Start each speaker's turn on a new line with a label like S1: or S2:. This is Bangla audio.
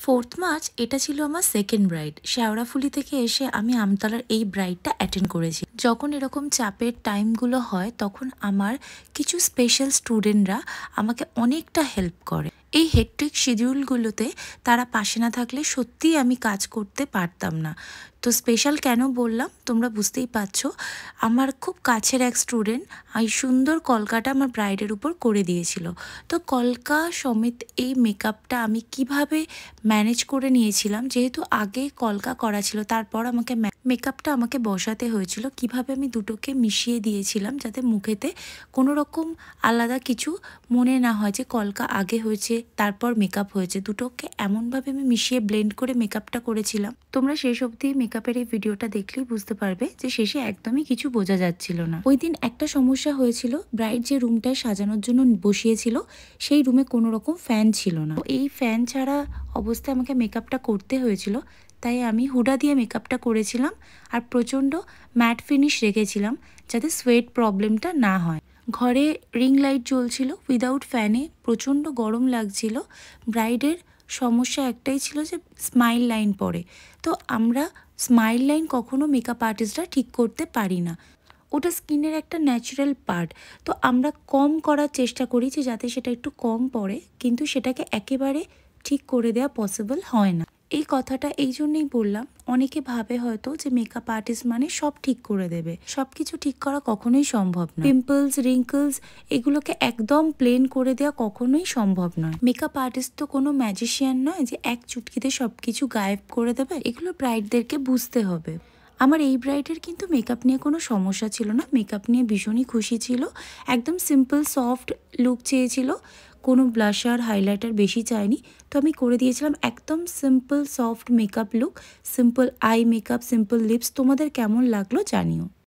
S1: 4th মার্চ এটা ছিল আমার সেকেন্ড ব্রাইড। শেওড়াফুলি থেকে এসে আমি আমতলার এই ব্রাইডটা অ্যাটেন্ড করেছি। যখন এরকম চাপের টাইমগুলো হয় তখন আমার কিছু স্পেশাল স্টুডেন্টরা আমাকে অনেকটা হেল্প করে। এই হেক্টিক শিডিউলগুলোতে তারা পাশে না থাকলে সত্যিই আমি কাজ করতে পারতাম না। তো স্পেশাল কেন বললাম তোমরা বুঝতেই পারছো। আমার খুব কাছের এক স্টুডেন্ট এই সুন্দর কলকাটা আমার ব্রাইডের উপর করে দিয়েছিল। তো কলকা সমেত এই মেকআপটা আমি কিভাবে ম্যানেজ করে নিয়েছিলাম, যেহেতু আগে কলকা করা ছিল তারপর আমাকে মেকআপটা আমাকে বসাতে হয়েছিল, কিভাবে আমি দুটোকে মিশিয়ে দিয়েছিলাম যাতে মুখেতে কোনো রকম আলাদা কিছু মনে না হয় যে কলকা আগে হয়েছে তারপর মেকআপ হয়েছে। দুটোকে এমনভাবে আমি মিশিয়ে ব্লেন্ড করে মেকআপটা করেছিলাম। তোমরা শেষ অবধি মেকআপের এই ভিডিওটা দেখলেই বুঝতে পারবে যে শেষে একদমই কিছু বোঝা যাচ্ছিল না। ওই দিন একটা সমস্যা হয়েছিল, ব্রাইড যে রুমটায় সাজানোর জন্য বসিয়েছিল সেই রুমে কোনো রকম ফ্যান ছিল না। এই ফ্যান ছাড়া অবস্থায় আমাকে মেকআপটা করতে হয়েছিল, তাই আমি হুডা দিয়ে মেকআপটা করেছিলাম আর প্রচণ্ড ম্যাট ফিনিশ রেখেছিলাম যাতে সোয়েট প্রবলেমটা না হয়। ঘরে রিং লাইট জ্বলছিল উইদাউট ফ্যানে, প্রচণ্ড গরম লাগছিল। ব্রাইডের সমস্যা একটাই ছিল যে স্মাইল লাইন পড়ে, তো আমরা স্মাইল লাইন কখনো মেকআপ আর্টিস্টরা ঠিক করতে পারি না, ওটা স্কিনের একটা ন্যাচারাল পার্ট। তো আমরা কম করার চেষ্টা করি যে যাতে সেটা একটু কম পড়ে, কিন্তু সেটাকে একেবারে ঠিক করে দেওয়া পসিবল হয় না। এই কথাটা এই জন্যই বললাম, অনেকে ভাবে হয়তো যে মেকআপ আর্টিস্ট মানে সব ঠিক করে দেবে। সব কিছু ঠিক করা কখনোই সম্ভব নয়। পিম্পলস, রিঙ্কলস এগুলোকে একদম প্লেন করে দেওয়া কখনোই সম্ভব নয়। মেকআপ আর্টিস্ট তো কোনো ম্যাজিশিয়ান নয় যে এক চুটকিতে সব কিছু গায়েব করে দেবে। এগুলো ব্রাইডদেরকে বুঝতে হবে। আমার এই ব্রাইডের কিন্তু মেকআপ নিয়ে কোনো সমস্যা ছিল না, মেকআপ নিয়ে ভীষণই খুশি ছিল। একদম সিম্পল সফট লুক চেয়েছিল, কোনো ব্লাশার হাইলাইটার বেশি চাইনি। তো আমি করে দিয়েছিলাম একদম simple soft makeup look, simple eye makeup, simple lips. তোমাদের কেমন লাগলো জানিও।